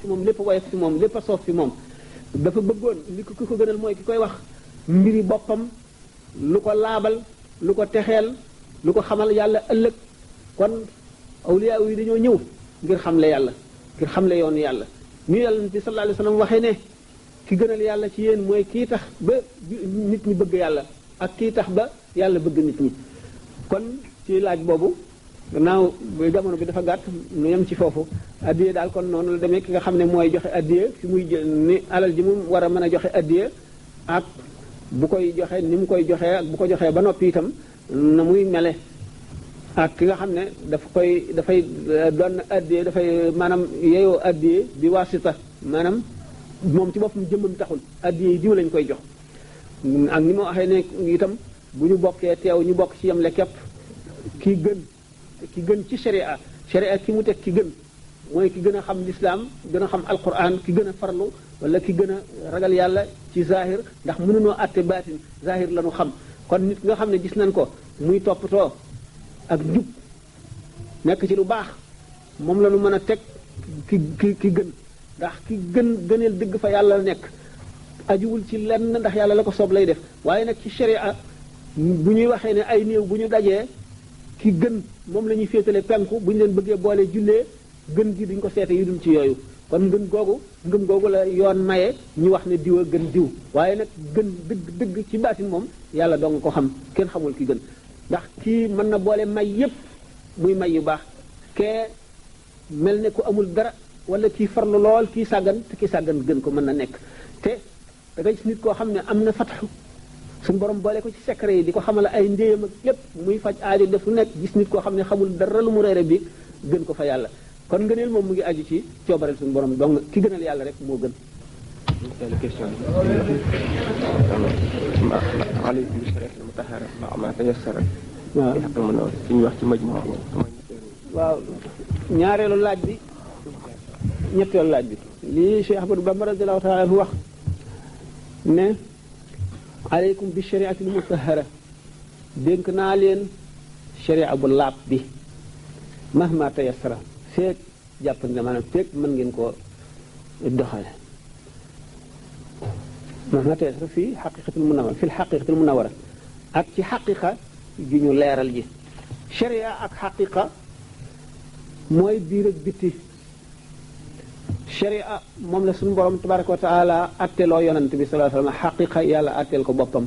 fi moom lépp woyof fi moom lépp a soof fi moom dafa bëggoon li ko ki ko gënal mooy ki koy wax mbiri boppam lu ko laabal lu ko texeel lu ko xamal yàlla ëllëg kon awliya yi dañoo ñëw ngir xamle yàlla ngir xamle yoonu yàlla ñu yàlla bi sallallahu alayhi wasallam waxee ne ki gënal yàlla ci yéen mooy kii tax ba nit ñi bëgg yàlla ak kii tax ba yàlla bëgg nit ñi kon ci laaj boobu gannaaw jamono bi dafa gàtt nu yem ci foofu addiye daal kon noonu la demee ki nga xam ne mooy joxe addiye fi muy ni alal ji mu war a mën a joxe addiye ak bu koy joxe ni mu koy joxee ak bu ko joxee ba noppi itam na muy mele ak ki nga xam ne dafay doon addiye dafay maanaam yeyoo addiye bi wasita maanaam moom ci boppam jëmmam taxul addiye yi diw lañ koy jox ak ni ma waxee ne itam bu ñu bokkee teew ñu bokk ci yemle képp ki gën ci sharia ki mu teg ki gën mooy ki gën a xam lislaam gën a xam alquran ki gën a farlu wala ki gën a ragal yàlla ci zahir ndax mënunoo àtte baatin zahir la ñu xam kon nit nga xam ne gis nañ ko muy toppatoo ak jub nekk ci lu baax moom la ñu mën a teg ki gën ndax ki gëneel dëgg fa yàlla nekk ajuwul ci lenn ndax yàlla la ko soob lay def waaye nag ci sharia bu ñuy waxee ne ay néew bu ñu dajee ki gën moom la ñuy féetale penku bu ñu leen bëggee boole jullee gën gi duñ ko seete yu dul ci yooyu kon ngëm googu la yoon maye ñu wax ne diw a gën diw waaye nag gën dëgg ci baatin moom yàlla doo nga ko xam kenn xamul ki gën ndax kii mën na boole may yépp muy may yu baax kee mel ne ku amul dara wala kii farlu lool kii sàggan te kii sàggan gën ko mën na nekk te da nga gis nit koo xam ne am na fatxu suñu borom boole ko ci secret yi di ko xamal ay ndéyam ak lépp muy faj aajo def lu nekk gis nit koo xam ne xamul dara lu mu reere bi gën ko fa yàlla kon ngëneel moom mu ngi aju ci coobareel suñu borom donc ki gënal yàlla rek moo gën. question aleykum bisalaam mutahara ma tayassara waaw suñu wax ci majmu waaw ñaareelu laaj bi ñetteelu laaj bi lii Cheikh Ahmadou Bamba radiyallahu ta'ala anhu wax ne aleykum bi shari'atil mutahhara dénk naa leen sharia bu laab bi mahma tayassara feek jàpp ne maanaam feek mën ngeen koo doxale mahma tayassara fii xaqiqatul munawwara fil xaqiqatul munawwara ak ci xaqiqa ji ñu leeral ji sharia ak xaqiqa mooy biir ak bitti sharia moom la suñu borom tabaraka wa taala atteloo yonent bi sallallahu alayhi wasallam xaqiqa yàlla atteel ko boppam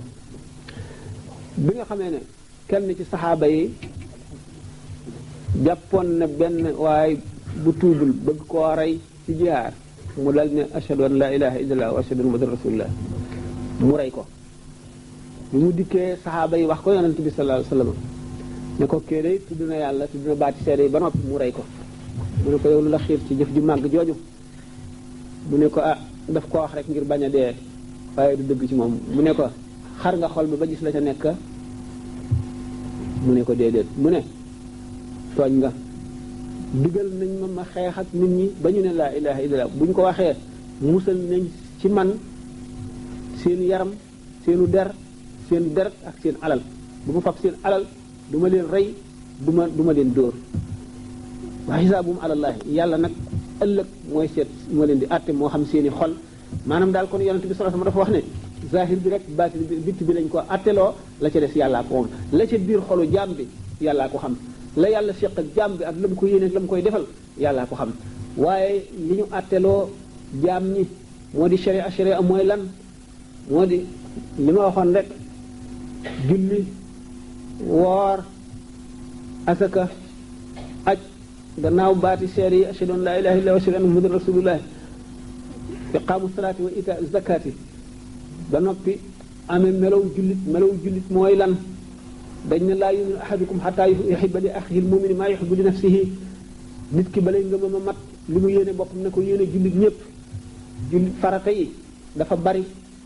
bi nga xamee ne kenn ci saxaaba yi jàppoon na benn waaye bu tuubul bëgg koo rey ci jihaar mu dal ne ashhadu an la ilaha illallah wa ashhadu anna muhammadan rasulullah mu rey ko bi mu dikkee saxaaba yi wax ko yonent bi sallallahu alayhi wasallam ne ko kee day tudd na yàlla tudd na baati seede yi ba noppi mu rey ko mu ne ko yow lu la xiir ci jëf ju màgg jooju mu ne ko daf ko wax rek ngir bañ a dee waaye du dëgg ci moom mu ne ko xar nga xol ba gis la ca nekk mu ne ko déedéet mu ne tooñ nga digal nañ ma xeex ak nit ñi ba ñu ne laa ilaha illallah buñ ko waxee musal nañ ci man seen yaram seenu der seen deret ak seen alal bu ma fab seen alal du ma leen rey du ma leen dóor wa xisaabum alallahi yàlla nag ëllëg mooy seet moo leen di àtte moo xam seeni xol maanaam daal kon yonent bi sallallahu alayhi wasallam dafa wax ne zahir bi rek baatin bi bitti bi lañ ko àtteloo la ca des yàllaa ko moom la ca biir xolu jaam bi yàllaa ko xam la yàlla seq ak jaam bi ak la mu ko yéene la mu koy defal yàllaa ko xam waaye li ñu àtteloo jaam ñi moo di sharia mooy lan moo di li ma waxoon rek julli woor asaka aj gannaaw baati seer yi ashhadu an laa ilaaha illallaah wa ashhadu anna muhammadan rasuulullaah iqaamu salaati wa itaa zakaati ba noppi amee melow jullit mooy lan dañ ne laa yu'minu ahadukum hattaa yuhibba li axiihi al-mu'mini maa yuhibbu li nafsihi nit ki balay ngëmam a mat li mu yéene boppam ne ko yéene jullit ñëpp jullit farata yi dafa bari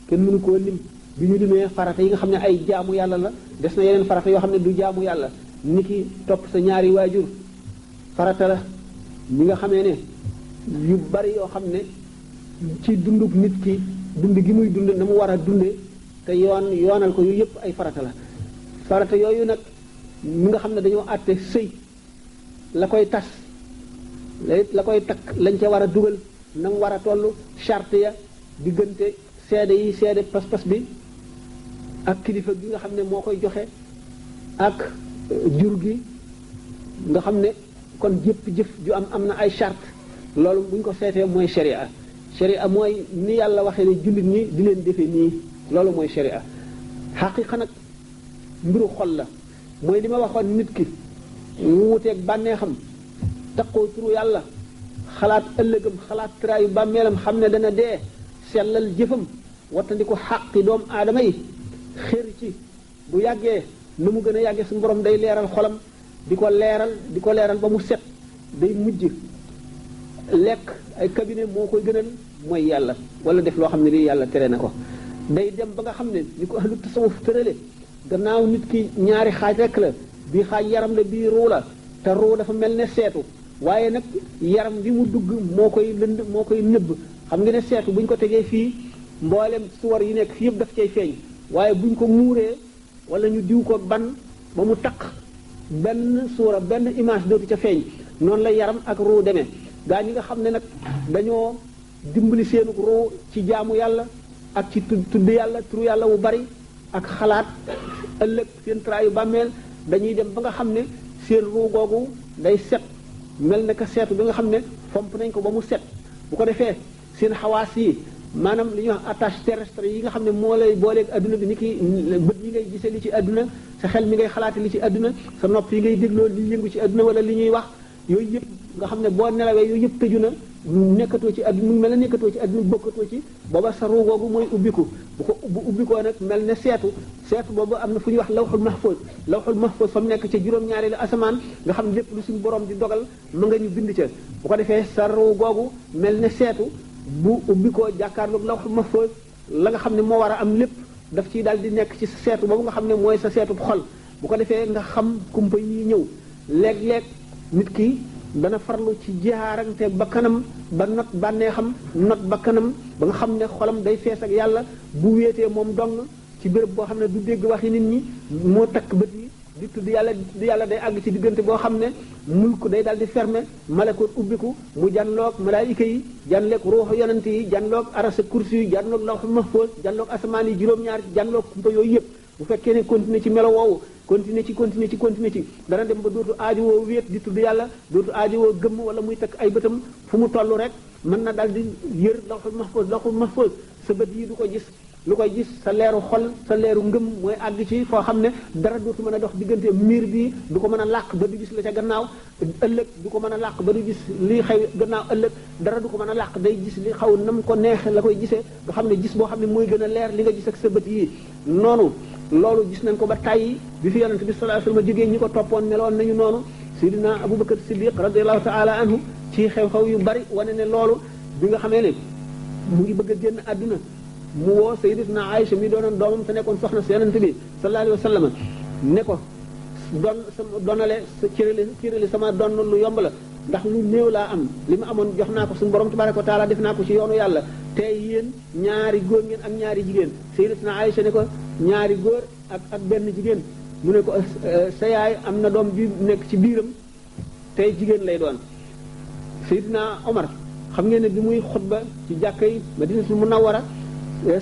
kenn mënu koo lim bi ñu limee farata yi nga xam ne ay jaamu yàlla la des na yeneen farata yoo xam ne du jaamu yàlla ni ki topp sa ñaari waajur farata la ñi nga xamee ne yu bari yoo xam ne ci dunduk nit ki dund gi muy dund na mu war a dunde te yoonal ko yu yëpp ay farata la farata yooyu nag mi nga xam ne dañoo àtte sëy la koy tas la koy takk lañ ca war a dugal na mu war a toll charte ya diggante seede yi seede pas-pas bi ak kilifa gi nga xam ne moo koy joxe ak jur gi nga xam ne kon jëpp jëf ju am na ay charte loolu bu ñu ko seetee mooy sharia sharia mooy ni yàlla waxee ne jullit ñi di leen defee nii loolu mooy sharia xaqiqa nag mbiru xol la mooy li ma waxoon nit ki mu wuteeg bànneexam taqoo turu yàlla xalaat ëllëgam xalaat traayu bàmmeelam xam ne dana dee sellal jëfam wattandiku xaqi doomu aadama yi xër ci bu yàggee nu mu gën a yàggee suñu borom day leeral xolam di ko leeral ba mu set day mujj lekk ay cabinet moo koy gënal mooy yàlla wala def loo xam ne lii yàlla tere na ko day dem ba nga xam ne ni ko ahlu tasawuf tërale gannaaw nit ki ñaari xaaj rek la bii xaaj yaram la bii ruu la te ruu dafa mel ne seetu waaye nag yaram bi mu dugg moo koy lënd moo koy nëbb xam nga ne seetu bu ñu ko tegee fii mboolem suwar yi nekk fii yëpp daf cay feeñ waaye bu ñu ko muuree wala ñu diw ko ban ba mu taq benn suura benn image dootu ca feeñ noonu la yaram ak ruu demee gaa ñi nga xam ne nag dañoo dimbali seenu ruu ci jaamu yàlla ak ci tudd yàlla turu yàlla wu bari ak xalaat ëllëg seen traayu bàmmeel dañuy dem ba nga xam ne seen ruu googu day set mel na ka seetu bi nga xam ne fomp nañ ko ba mu set bu ko defee seen xawaas yi maanaam li ñuy wax attache terrestre yi nga xam ne moo lay booleeg adduna bi ni ki bët yi ngay gisee li ci adduna sa xel mi ngay xalaate li ci adduna sa nopp yi ngay dégloo li yëngu ci adduna wala li ñuy wax yooyu yëpp nga xam ne boo nelawee yooyu yëpp tëju na nekkatoo ci adduna mu mel ne nekkatoo ci adduna bokkatoo ci booba sa ruu googu mooy ubbiku bu ubbikoo nag mel ne seetu boobu am na fu ñuy wax lawxul mahfuz fa mu nekk ca juróom-ñaareelu asamaan nga xam ne lépp lu suñu borom di dogal ma nga ñu bind ca bu ko defee sa ruu googu mel ne seetu bu ubbikoo jàkkaarloog lawxul mahfuz la nga xam ne moo war a am lépp daf ciy daal di nekk ci seetu boobu nga xam ne mooy sa seetu xol bu ko defee nga xam kumpa yi ñëw léeg-léeg nit ki dana farlu ci jihaarante ba kanam ba not bànneexam not ba kanam ba nga xam ne xolam day fees ak yàlla bu wéetee moom dong ci béréb boo xam ne du dégg waxi nit ñi moo takk bët yi di tudd yàlla day àgg ci diggante boo xam ne mulk day daal di fermer malakoot ubbiku mu janloog malaayika yi janloog ruuxu yonent yi janloog arasa kursi yi janloog lawhul mahfuz janloog asamaan yi juróom-ñaar janloog kumpa yooyu yëpp bu fekkee ne continuer ci melo woowu continuer ci dana dem ba dootu aajo woo wéet di tudd yàlla dootu aajo woo gëmm wala muy takk ay bëtam fu mu toll rek mën na daal di yër lawhul mahfuz sa bët yi du ko gis lu koy gis sa leeru xol sa leeru ngëm mooy àgg ci foo xam ne dara dootu mën a dox diggante miir bi du ko mën a làq ba du gis la ca gannaaw ëllëg du ko mën a làq ba du gis li xew gannaaw ëllëg dara du ko mën a làq day gis li xaw nam ko neexe la koy gisee nga xam ne gis boo xam ne mooy gën a leer li nga gis ak sa bët yi noonu loolu gis nañ ko ba tàyyi bi fi yonente bi sallallahu alayhi wasallam jógee ñi ko toppoon meloon nañu noonu Seydina Abubakar Siddiq radiyallahu ta'ala anhu ci xew-xew yu bari wane ne loolu bi nga xamee ne mu ngi bëgg a génn àdduna mu woo Sayyidatuna Aïcha mi doonoon doomam te nekkoon soxna si yonente bi sallallahu alayhi wasallam ne ko donale cërale sama donn lu yomb la ndax lu néew laa am li ma amoon jox naa ko suñu borom tabaraka wa taala def naa ko ci yoonu yàlla tey yéen ñaari góor ngeen ak ñaari jigéen Sayyidatuna Aïcha ne ko ñaari góor ak benn jigéen mu ne ko sa yaay am na doom ji nekk ci biiram tey jigéen lay doon Seydina Omar xam ngeen ne bi muy xutba ci jàkka yi Madinatul Munawwara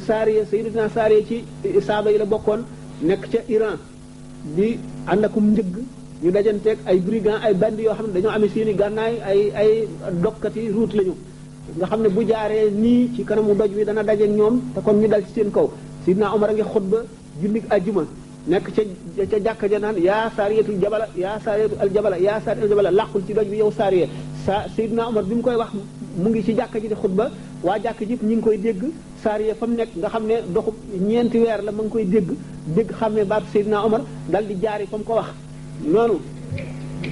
Saariya Sayyidatuna Saariya ci saaba yi la bokkoon nekk ca Iran di ànd akum njëgg ñu dajanteeg ay brigand ay bandi yoo xam ne dañoo amee seeni gànnaay ay dokkati route lañu nga xam ne bu jaaree nii ci kanamu doj wi dana dajeeg ñoom te kon ñu dal ci seen kaw Seydina Omar a ngi xutba jullit ajjuma nekk ca jàkka ja naan yaa saariyatul jabala yaa saariyatul aljabala yaa saariyatul jabala làqul ci doj bi yow saariya Seydina Omar bi mu koy wax mu ngi ci jàkka ji di xutba waa jàkka ji ñi ngi koy dégg saariya fa mu nekk nga xam ne doxu ñeenti weer la ma ngi koy dégg xam ne baatu Seydina Omar dal di jaari fa mu ko wax noonu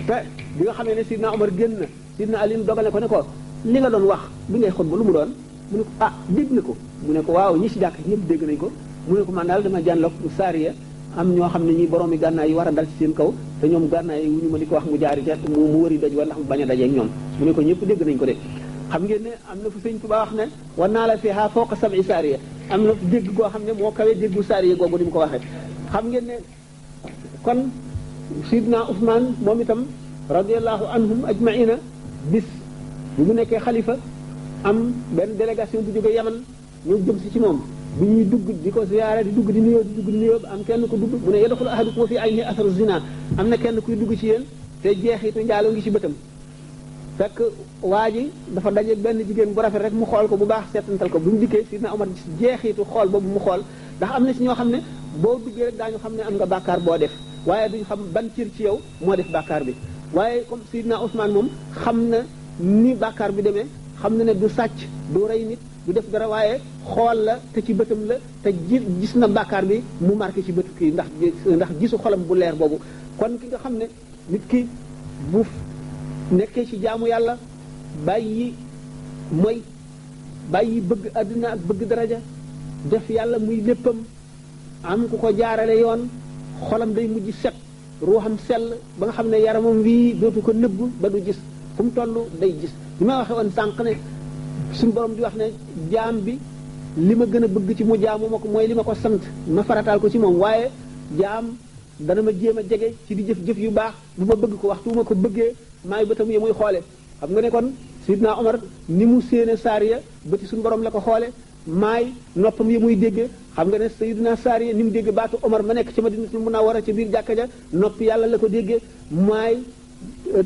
te bi nga xamee ne Seydina Omar génn na Seydina Ali dogale ko ne ko li nga doon wax bi ngay xutba lu mu doon mu ne ko dégg na ko mu ne ko waaw ñi si jàkka ji ñëpp dégg nañ ko mu ne ko man daal dama jànloog saariya am ñoo xam ne ñi borom yi gànnaay yi war a dal ci seen kaw te ñoom gànnaay yi wu ñu ma di ko wax mu jaari te mu wëri doj wa ndax mu bañ a dajeeg ñoom mu ne ko ñëpp dégg nañ ko de xam ngeen ne am na fu sëñ Tuubaa wax ne war naa la fiha fawqa sab'i saariya am na dégg goo xam ne moo kawee déggu saariya googu ni mu ko waxee xam ngeen ne kon Sidna Usmaan moom itam radiyallahu anhum ajmaina bis bu mu nekkee xalifa am benn délégation bu jóge Yaman ñëw jëm si ci moom bi ñuy dugg di ko ziyaare di dugg di nuyoo am kenn ko dugg mu ne yadxulu ahadukum fi ayni asaru zina am na kenn kuy dugg ci yéen te jeexitu njaaloo ngi ci bëtam fekk waa ji dafa daje benn jigéen bu rafet rek mu xool ko bu baax seetantal ko bu mu dikkee Sidna Omar jeexitu xool boobu mu xool ndax am na si ñoo xam ne boo duggee rek daañu xam ne am nga bàkkaar boo def waaye duñu xam ban cër ci yow moo def bàkkaar bi waaye comme Sidna Ousmane moom xam na ni bàkkaar bi demee xam na ne du sàcc du rey nit du def dara waaye xool la te ci bëtam la te gis na bàkkaar bi mu marqué ci bëtu kii ndax gisu xolam bu leer boobu kon ki nga xam ne nit ki bu nekkee ci jaamu yàlla bàyyi mooy bàyyi bëgg àdduna ak bëgg daraja def yàlla muy léppam am ku ko jaarale yoon xolam day mujj set ruuxam sell ba nga xam ne yaramam wii dootu ko nëbb ba du gis fu mu toll day gis li ma waxee woon sànq ne suñu borom di wax ne jaam bi li ma gën a bëgg ci mu jaamu ma ko mooy li ma ko sant ma farataal ko ci moom waaye jaam dana ma jéem a jege ci di jëf-jëf yu baax bu ma bëgg ko waxtu ma ko bëggee maay bëtam yi muy xoole xam nga ne kon Sidna Omar ni mu séene Saariya bëti suñu borom la ko xoole maay noppam yi muy déggee xam nga ne Sayyidina Saariya ni mu dégg baatu Omar ma nekk ci Madinatul Munawwara ca biir jàkka ja noppi yàlla la ko déggee maay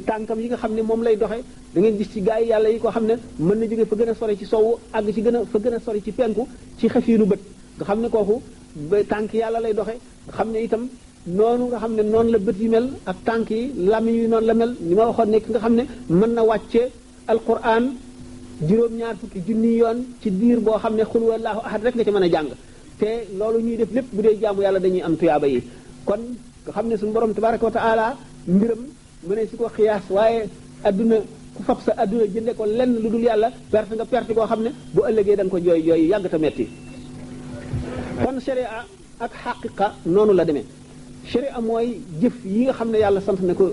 tànkam yi nga xam ne moom lay doxe da ngeen gis ci gaa yi yàlla yi ko xam ne mën na jóge fa gën a sori ci sowu àgg ci fa gën a sori ci penku ci xefiinu bët nga xam ne kooku ba tànk yàlla lay doxe nga xam ne itam noonu nga xam ne noonu la bët yi mel ak tànk yi làmmiñ yi noonu la mel ni ma waxoon nekk nga xam ne mën na wàcce alquran juróom-ñaar fukki junni yoon ci diir boo xam ne xul wallaahu ahad rek nga ci mën a jàng te loolu ñuy def lépp bu dee jaamu yàlla dañuy am tuyaaba yi kon nga xam ne suñu borom tabaraka wa taala mbiram mu ne si ko xiyaas waaye adduna ku fab sa adduna jënde ko lenn lu dul yàlla perte nga perte koo xam ne bu ëllëgee da nga ko jooy jooy yàgg ta metti kon sharia ak xaqiqa noonu la demee sharia mooy jëf yi nga xam ne yàlla sant na ko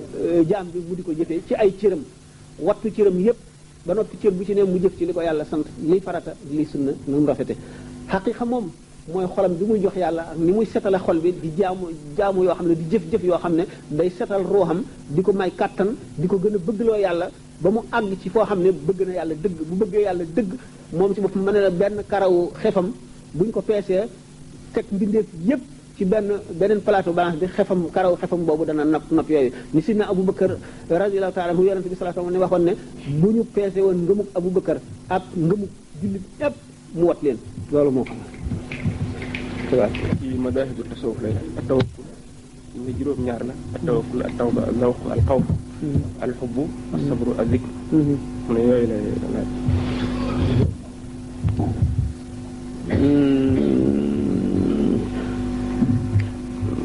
jaam bi mu di ko jëfee ci ay cëram wattu cëram yépp ba noppi cër bu ci ne mu jëf ci li ko yàlla sant liy farata li sunna nu mu rafete xaqiqa moom mooy xolam bi muy jox yàlla ak ni muy setale xol bi di jaamu yoo xam ne di jëf-jëf yoo xam ne day setal ruuxam di ko may kàttan di ko gën a bëggloo yàlla ba mu àgg ci foo xam ne bëgg na yàlla dëgg bu bëggee yàlla dëgg moom ci boppam mën na la benn karawu xefam buñ ko peesee teg mbindeef yépp ci beneen plateau balance bi xefam karaw xefam boobu dana nopp yooyu ni sidna Abubakar radiyallahu ta'ala anhu yonente bi sallallahu alayhi wasallam ne waxoon ne bu ñu peese woon ngëmuk Abubakar ak ngëmuk jullit yépp mu wat leen loolu moo xam waaw ci madaahibu tasawuf lay ak tawakkul ne juróom-ñaar la ak tawakkul ak tawba al zawq al xawf al xubbu as sabru al zikr mu ne yooyu lay laaj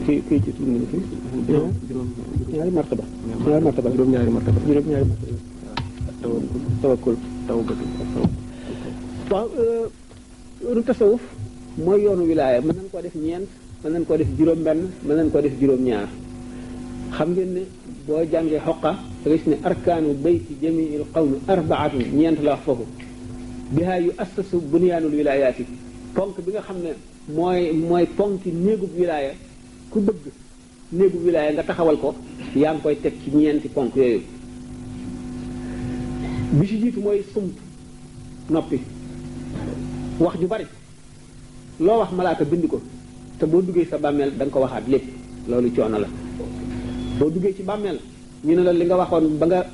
kii ci tuuti nii fii. ñaari martaba. juróom-ñaari martaba. tawakkul tawbatu. waaw lu tasawuf mooy yoonu wilaaya mën nañ koo def ñeent mën nañ koo def juróom-benn mën nañ koo def juróom-ñaar xam ngeen ne boo jàngee xoqa da nga gis ne arkaanu bayti jamiil qawmi arbaatun ñeent la wax foofu bihaa yu assasu bunyaanul wilaayaati ponk bi nga xam ne mooy ponki néegub wilaaya ku bëgg néegu wilaaya nga taxawal ko yaa ngi koy teg ci ñeenti ponk yooyu bi ci jiitu mooy sumt noppi wax ju bari loo wax malaaka bind ko te boo duggee sa bàmmeel da nga ko waxaat lépp loolu coono la boo duggee ci bàmmeel ñu ne la li nga waxoon ba nga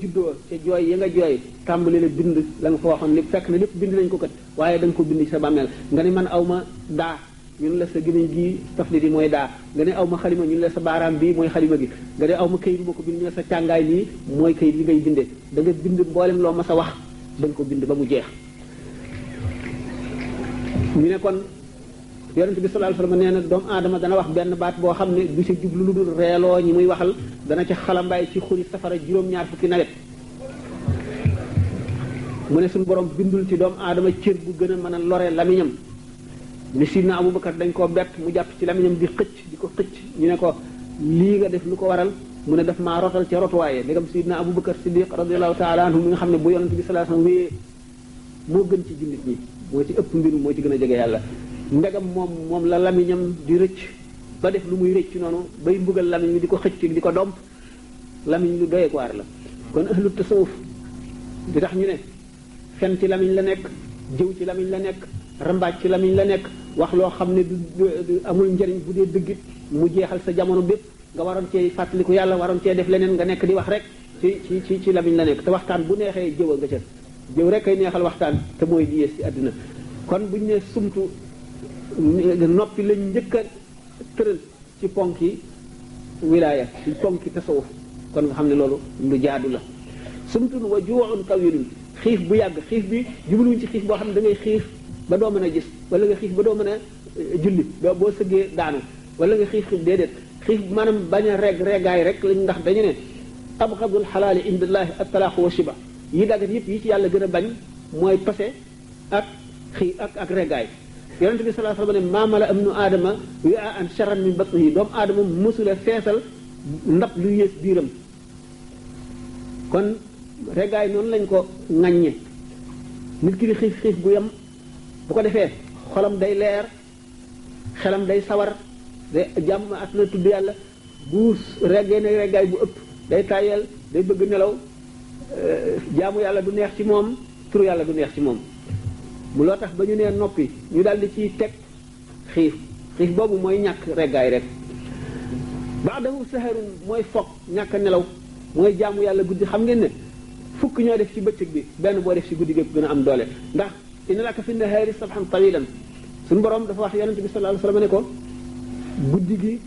juddoo ca jooy ya nga jooy tàmbali la bind la nga ko waxoon lépp fekk na lépp bind nañ ko kat waaye da nga ko bind ci sa bàmmeel nga ne man aw ma daa ñun la sa gémmiñ gi tafli di mooy daa nga ne aw ma xalima ñun la sa baaraam bii mooy xalima gi nga ne aw ma kayit bu ma ko bind ñu la sa càngaay lii mooy kayit li ngay bindee da nga bind mboolem loo ma sa wax da nga ko bind ba mu jeex ñu ne kon yonent bi sallallahu alayhi wasallam nee na doomu aadama dana wax benn baat boo xam ne du ca jublu lu dul reeloo ñi muy waxal dana ca xalambaay ci xuri safara juróom-ñaar fukki nawet mu ne suñu borom bindul ci doomu aadama cër bu gën a mën a lore lamiñam ni sidna Abubakar dañ koo bett mu jàpp ci lamiñam di ko xëcc ñu ne ko lii nga def lu ko waral mu ne daf maa rotal ca rotuwaaye ndegam sidna Abubakar Siddiq radiyallahu ta'ala anhu mi nga xam ne bu yonent bi sallallahu alayhi wasallam wéyee moo gën ci jullit ñi moo ci ëpp mbiru moo ci gën a jege yàlla ndegam moom la lamiñam di rëcc ba def lu muy rëcc noonu bay mbugal lamiñ bi di ko xëcc di ko domp lamiñ lu doyee waar la kon ahlu tasawuf di tax ñu ne fen ci lamiñ la nekk jëw ci lamiñ la nekk rambaaj ci lamiñ la nekk wax loo xam ne du amul njëriñ bu dee dëggit mu jeexal sa jamono bépp nga waroon cee fàttaliku yàlla waroon cee def leneen nga nekk di wax rek ci lamiñ la nekk te waxtaan bu neexee jëw a nga ca jëw rek ay neexal waxtaan te mooy di yées ci àddina kon buñu ne sumtu noppi lañ njëkk a tëral ci ponki wilaaya ci ponki tasawuf kon nga xam ne loolu lu jaadu la sumtun wa juu'un tawilun xiif bu yàgg xiif bi jubluwuñ ci xiif boo xam ne da ngay xiif ba doo mën a gis wala nga xiif ba doo mën a julli boo sëggee daanu wala nga xiif déedéet xiif maanaam bañ a regaay rek lañ ndax dañu ne abgadul xalaali indallahi at-talaaqu wa shiba yi daggat yëpp yi ci yàlla gën a bañ mooy pase ak ak regaay yonente bi sallallahu alayhi wa sallam ne maamala am nu aadama wi'a an sharran min batnihi doomu aadama mësula feesal ndab lu yées biiram kon regaay noonu lañ ko ŋaññe nit ki di xiif xiif bu yem bu ko defee xolam day leer xelam day sawar day jàmm at na tudd yàlla bu reggee ne reggaay bu ëpp day tàyyeel day bëgg nelaw jaamu yàlla du neex ci moom turu yàlla du neex ci moom mu loo tax ba ñu nee noppi ñu daldi ciy teg xiif xiif boobu mooy ñàkk reggaay rek baadahu saharun mooy foog ñàkk nelaw mooy jaamu yàlla guddi xam ngeen ne fukk ñoo def ci bëccëg bi benn boo def ci guddi gépp gën a am doole ndax inna laka fi nahaari sabhan tawilan suñu borom dafa wax yonente bi sallallahu alayhi wasallam ne ko guddi gi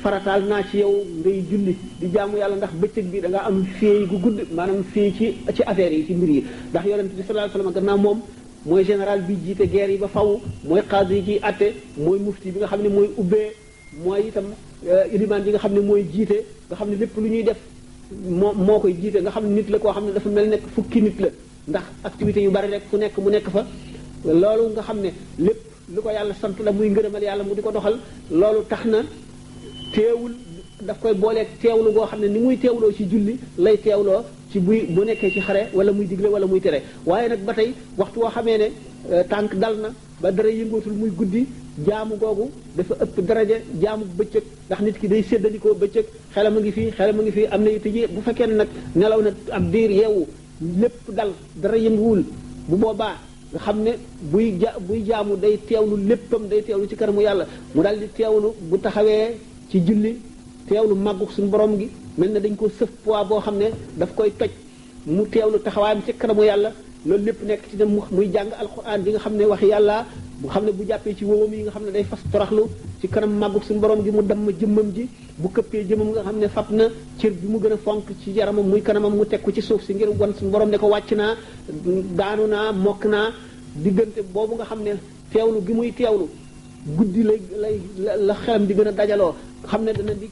farataal naa ci yow ngay julli di jaamu yàlla ndax bëccëg bi da nga am féey gu gudd maanaam féey ci affaire yi ci mbir yi ndax yonente bi sallallahu alayhi wasallam gannaaw moom mooy général bi jiite guerre yi ba faw mooy qaadi yi ciy atte mooy mufti bi nga xam ne mooy ubbee mooy itam ilimaan yi nga xam ne mooy jiite nga xam ne lépp lu ñuy def moo koy jiite nga xam ne nit la koo xam ne dafa mel nekk fukki nit la ndax activité yu bari rek fu nekk mu nekk fa loolu nga xam ne lépp lu ko yàlla sant la muy ngërëmal yàlla mu di ko doxal loolu tax na teewul daf koy booleeg teewlu goo xam ne ni muy teewloo ci julli lay teewloo ci bu nekkee ci xare wala muy digle wala muy tere waaye nag ba tey waxtu woo xamee ne tànk dal na ba dara yëngootul muy guddi jaamu googu dafa ëpp daraja jaamu bëccëg ndax nit ki day séddalikoo bëccëg xelam a ngi fii xelam a ngi fii am na yitte ji bu fekkee ne nag nelaw na ab diir yeewu lépp dal dara yënguwul bu boobaa nga xam ne buy jaamu day teewlu léppam day teewlu ci kanamu yàlla mu daal di teewlu bu taxawee ci julli teewlu màggu suñu borom gi mel na dañ ko sëf poids boo xam ne daf koy toj mu teewlu taxawaayam ci kanamu yàlla loolu lépp nekk ci dem muy jàng alquran bi nga xam ne wax yàlla bu xam ne bu jàppee ci wowam yi nga xam ne day fas toraxlu ci kanam màggu suñu borom gi mu damm jëmmam ji bu këppee jëmmam nga xam ne fab na cër bi mu gën a fonk ci yaramam muy kanamam mu teg ko ci suuf si ngir wan suñu borom ne ko wàcc naa daanu naa mokk naa diggante boobu nga xam ne teewlu gi muy teewlu guddi la xelam di gën a dajaloo xam ne dana di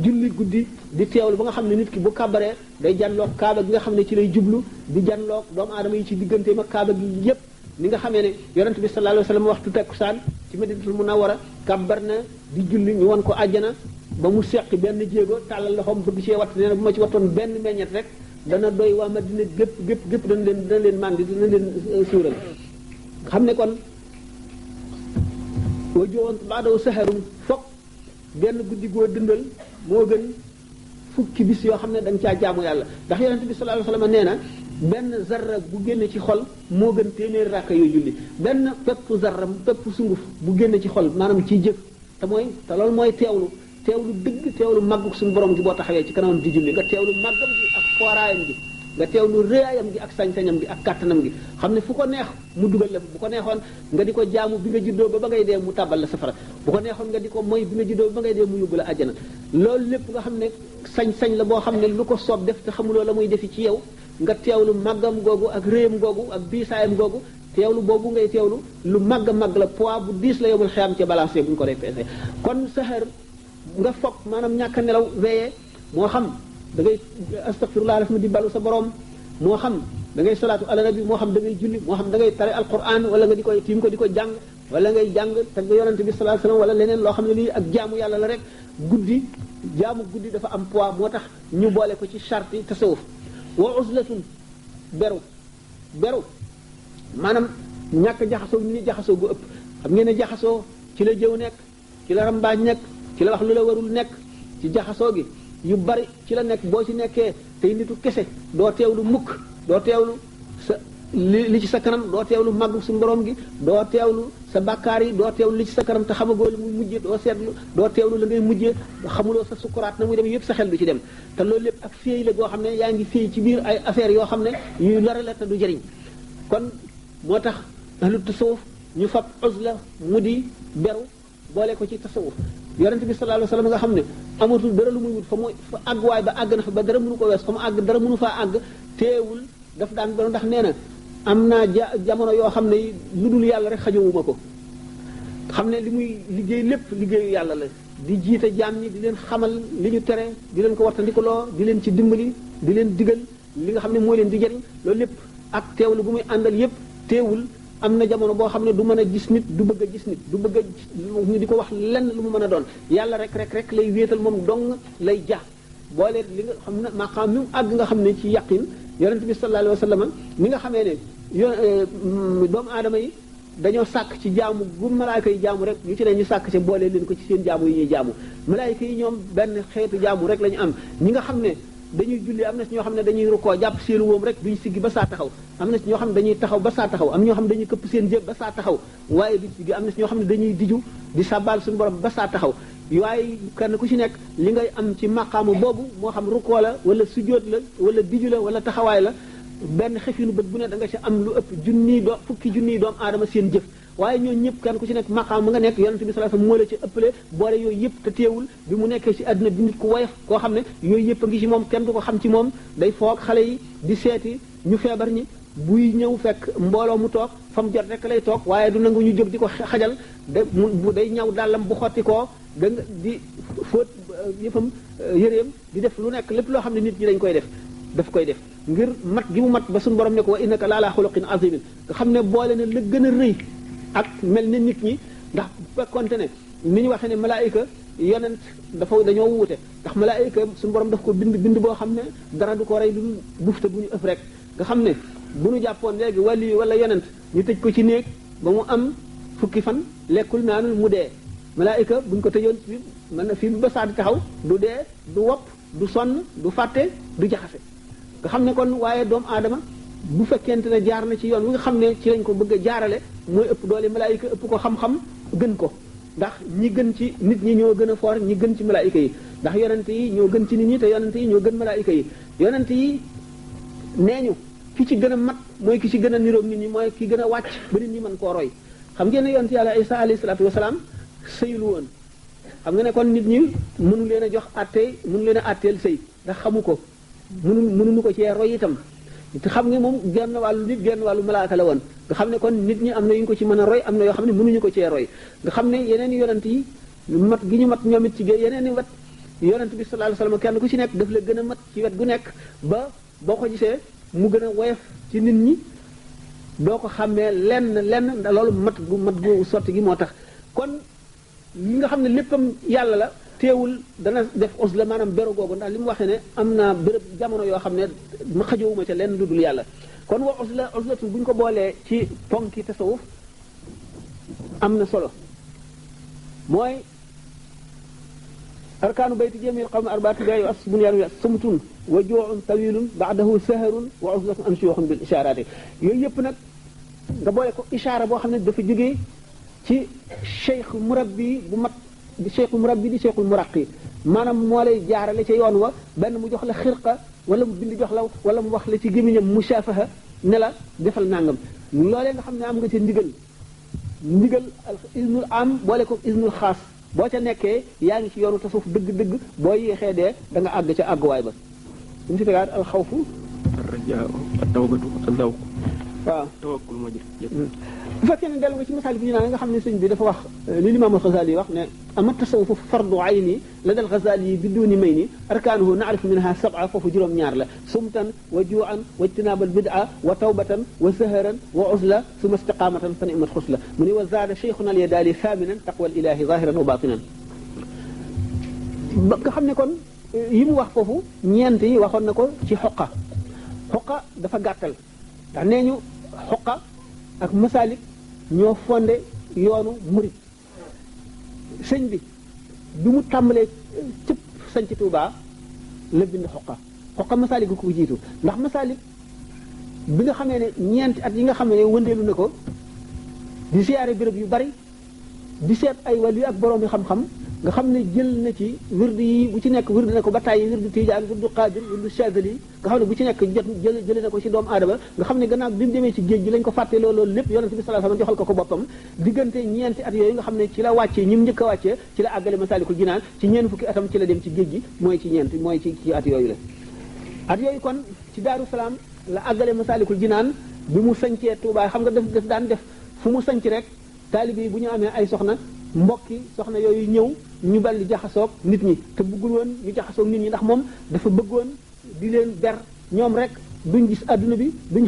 julli guddi di teewlu ba nga xam ne nit ki bu kàbbaree day janloog kaaba gi nga xam ne ci lay jublu di janloog doomu aadama yi ci digganteem ak kaaba gi yépp ni nga xamee ne yonent bi sallallahu alayhi wasallam waxtu takkusaan ci Madinatul Munawwara kàbbar na di julli ñu won ko àjjana ba mu seqi benn jéego tàllal loxoom bëgg cee watt nee na bu ma ci wattoon benn meññet rek dana doy waa Madina gépp dana leen màndi dana leen suural xam ne kon wa jowoon baadaw saharum foog benn guddi goo dëndal moo gën fukki bis yoo xam ne da nga caa jaamu yàlla ndax yonent bi sallallahu alayhi wasallam nee na benn zarra bu génne ci xol moo gën téeméeri ràkka yooyu julli benn pepp zarra pepp sunguf bu génne ci xol maanaam ciy jëf te loolu mooy teewlu dëgg teewlu màggug suñu borom gi boo taxawee ci kanamam di julli nga teewlu màggam gi ak fooraayam gi nga teewlu réyaayam gi ak sañ-sañam gi ak kàttanam gi xam ne fu ko neex mu dugal la bu ko neexoon nga di ko jaamu bi nga juddoo ba ngay dee mu tàbbal la safara bu ko neexoon nga di ko moy bi nga juddoo ba ngay dee mu yóbbu la àjjana loolu lépp nga xam ne sañ-sañ la boo xam ne lu ko soob def te xamuloo la muy defi ci yow nga teewlu màggam googu ak réyam googu ak biisaayam googu teewlu boobu ngay teewlu lu màgg a màgg la poids bu diis la yowul xeyam ca balancé bu ñu ko dee peese kon saxar nga foog maanaam ñàkk nelaw veillé moo xam da ngay astaghfirullah daf ma di balu sa borom moo xam da ngay salaatu ala nabi moo xam da ngay julli moo xam da ngay tare alquran wala nga di koy tiim ko di ko jàng wala ngay jàng te nga yonante bi sallallahu alayhi wasallam wala leneen loo xam ne lii ak jaamu yàlla la rek guddi jaamu guddi dafa am poids moo tax ñu boole ko ci charte tasawuf wa uzlatun beru maanaam ñàkk jaxasoo ñu ni jaxasoo gu ëpp xam ngeen ne jaxasoo ci la jëw nekk ci la rambaaj nekk ci la wax lu la warul nekk ci jaxasoo gi yu bari ci la nekk boo ci nekkee tey nitu kese doo teewlu mukk doo teewlu sa li ci sa kanam doo teewlu màgg suñu borom gi doo teewlu sa bàkkaar yi doo teewlu li ci sa kanam te xamagoo li muy mujjee doo seetlu doo teewlu la ngay mujjee xamuloo sa sukuraat na muy dem yëpp sa xel du ci dem te loolu lépp ak féey la goo xam ne yaa ngi féey ci biir ay affaires yoo xam ne yuy lore la te du jëriñ kon moo tax ahlu tasawuf ñu fab uzla mu di beru boole ko ci tasawuf yonent bi sallallahu alayhi wasallam nga xam ne amatul dara lu muy wut fa mu fa àgg waay ba àgg na fa ba dara mënu ko wees fa mu àgg dara mënu faa àgg teewul daf daan beru ndax nee na am naa jamono yoo xam ne lu dul yàlla rek xajowuma ko xam ne li muy liggéey lépp liggéeyu yàlla la di jiite jaam ñi di leen xamal li ñu tere di leen ko wartandikuloo di leen ci dimbali di leen digal li nga xam ne mooy leen di jëriñ loolu lépp ak teewlu gu muy àndal yépp teewul am na jamono boo xam ne du mën a gis nit du bëgg a gis nit du bëgg a ñu di ko wax lenn lu mu mën a doon yàlla rek lay wéetal moom dong lay ja boole li nga xam ne maqaam mi mu àgg nga xam ne ci yaqin yonent bi sallallahu alayhi wa sallam mi nga xamee ne doomu aadama yi dañoo sàkk ci jaamu gu malaayka yi jaamu rek yu ci ne ñu sàkk ci boole leen ko ci seen jaamu yi ñuy jaamu malaayka yi ñoom benn xeetu jaamu rek la ñu am ñi nga xam ne dañuy julli am na ci ñoo xam ne dañuy rukkoo jàpp seen wóom rek duñ siggi ba saa taxaw am na ci ñoo xam ne dañuy taxaw ba saa taxaw am ñoo xam ne dañuy këpp seen jëb ba saa taxaw waaye duñ siggi am na ci ñoo xam ne dañuy diju di sabbaal suñu borom ba saa taxaw waaye kenn ku ci nekk li ngay am ci maqaamu boobu moo xam rukkoo la wala sujjóot la wala diju la wala taxawaay la benn xefinu bët bu ne da nga ci am lu ëpp fukki junniy doomu aadama seen jëf waaye ñooñu ñëpp kenn ku ci nekk maqaam mu nga nekk yonent bi sallallahu alayhi wasallam moo la ci ëppale boole yooyu yëpp te teewul bi mu nekkee ci àdduna bi nit ku woyof koo xam ne yooyu yëpp a ngi ci moom kenn du ko xam ci moom day foog xale yi di seeti ñu feebar ñi buy ñëw fekk mbooloo mu toog fa mu jot rek lay toog waaye du nangu ñu jóg di ko xajal day ñaw dàllam bu xotti koo da nga di fóot yëfam yëreem di def lu nekk lépp loo xam ne nit ñi dañ koy def daf koy def ngir mat gi mu mat ba suñu borom ne ko wa innaka la ala xuluqin azimin nga xam ne boole na la gën a rëy ak mel ne nit ñi ndax bu fekkonte ne ni ñu waxee ne malaayika yonent dafa dañoo wuute ndax malaayika suñu borom daf ko bind boo xam ne dara du ko rey lu dul bufte bu ñu ëpp rek nga xam ne bu ñu jàppoon léegi wali wala yonent ñu tëj ko ci néeg ba mu am fukki fan lekkul naanul mu dee malaayika buñ ko tëjoon fi mën na fii ba saa di taxaw du dee du wopp du sonn du fàtte du jaxase nga xam ne kon waaye doomu aadama bu fekkente ne jaar na ci yoon wi nga xam ne ci lañ ko bëgg a jaarale mooy ëpp doole malaayika ëpp ko xam-xam gën ko ndax ñi gën ci nit ñi ñoo gën a foor ñi gën ci malaayika yi ndax yonent yi ñoo gën ci nit ñi te yonent yi ñoo gën malaayika yi yonent yi nee ñu ki ci gën a mat mooy ki ci gën a niroog nit ñi mooy ki gën a wàcc ba nit ñi mën koo roy xam ngeen ne yonent yàlla Isa alayhi salaatu wasalaam sëylu woon xam nga ne kon nit ñi mënu leen a jox àttee mënu leen a àtteel sëy ndax xamu ko mënuñu ko cee roy itam te xam nga moom genn wàllu nit genn wàllu malaaka la woon nga xam ne kon nit ñi am na yu ñu ko ci mën a roy am na yoo xam ne mënuñu ko cee roy nga xam ne yeneen yonent yi mat gi ñu mat ñoom it ci yeneen i wet yonent bi sallallahu alayhi wasallam kenn ku ci nekk daf la gën a mat ci wet gu nekk ba boo ko gisee mu gën a woyof ci nit ñi doo ko xàmmee lenn ndax loolu mat gu sotti gi moo tax kon li nga xam ne léppam yàlla la teewul dana def uzla maanaam beru googu ndax li mu waxee ne am naa béréb jamono yoo xam ne ma xajowuma ca lenn lu dul yàlla kon wa uzlatu bu ñu ko boolee ci ponki tasawuf am na solo mooy arkaanu bayti jamil qawmi arbaatu gaa yu as bunyaanu sumtun wa juu'un tawilun ba'dahu saharun wa uzlatun anshuyuhun bil ishaaraati yooyu yëpp nag nga boole ko ishaara boo xam ne dafa jógee ci cheikh murabbi bu mat di cheikhul murabbi di cheikhul muraqi maanaam moo lay jaarale ca yoon wa benn mu jox la xirqa wala mu bind jox la wala mu wax la ci gémmiñam mushafaha ne la defal nangam loolee nga xam ne am nga ci ndigal isnul am boole ko isnul xaas boo ca nekkee yaa ngi ci yoonu tasawuf dëgg-dëgg boo yéexee dee da nga àgg ca àgguwaay ba ñu si tegaat alxawfu arrajaa at-tawbatu az-zawq waaw tawakkul moo jël bu fekkee ne dellu nga ci misaal bi ñu naan nga xam ne sëñ bi dafa wax li Imaam al-Ghazali wax ne ama tasawufu fardu ayni la dal Ghazali bi duuni may ni arkaanuhu naarifu minha sab'a foofu juróom-ñaar la sumtan wa juu'an wa ijtinaabal bid'a wa tawbatan wa saharan wa uzla summa istiqaamatan fa ni'mat xusla mu ne wa zaada cheikhuna al-Yadaali thaminan taqwa al-ilaahi zahiran wa baatinan ba nga xam ne kon yi mu wax foofu ñeent yi waxoon na ko ci xoqa dafa gàttal ndax nee ñu xoqa ak masaalik ñoo fondé yoonu murid sëñ bi bi mu tàmbalee cëpp sañc Tuubaa la bind xoqa masaalik ko jiitu ndax masaalik bi nga xamee ne ñeenti at yi nga xam ne wëndeelu na ko di siyaare béréb yu bari di seet ay wàll yi ak borom yi xam-xam nga xam ne jël na ci wirdu yi bu ci nekk wirdu na ko ba tàyyi wirdu tijaan wirdu qaadir wirdu chazali nga xam ne bu ci nekk jële na ko ci doomu aadama nga xam ne gannaaw bi mu demee ci géej gi lañ ko fàtte loolu lépp yonent bi sallallahu alayhi wasallam joxal ko boppam diggante ñeenti at yooyu nga xam ne ci la wàccee ñi mu njëkk a wàccee ci la àggale Masaalikul Jinaan ci ñeent fukki atam ci la dem ci géej gi mooy ci at yooyu la at yooyu kon ci Daaru Salaam la àggale Masaalikul Jinaan bi mu sañcee Tuubaa xam nga daf daan def fu mu sañc rek taalibe yi bu ñu amee ay soxna mbokki soxna yooyu ñëw ñu bal di jaxasoog nit ñi te bëggul woon ñu jaxasoog nit ñi ndax moom dafa bëggoon di leen ber ñoom rek duñ gis adduna bi duñ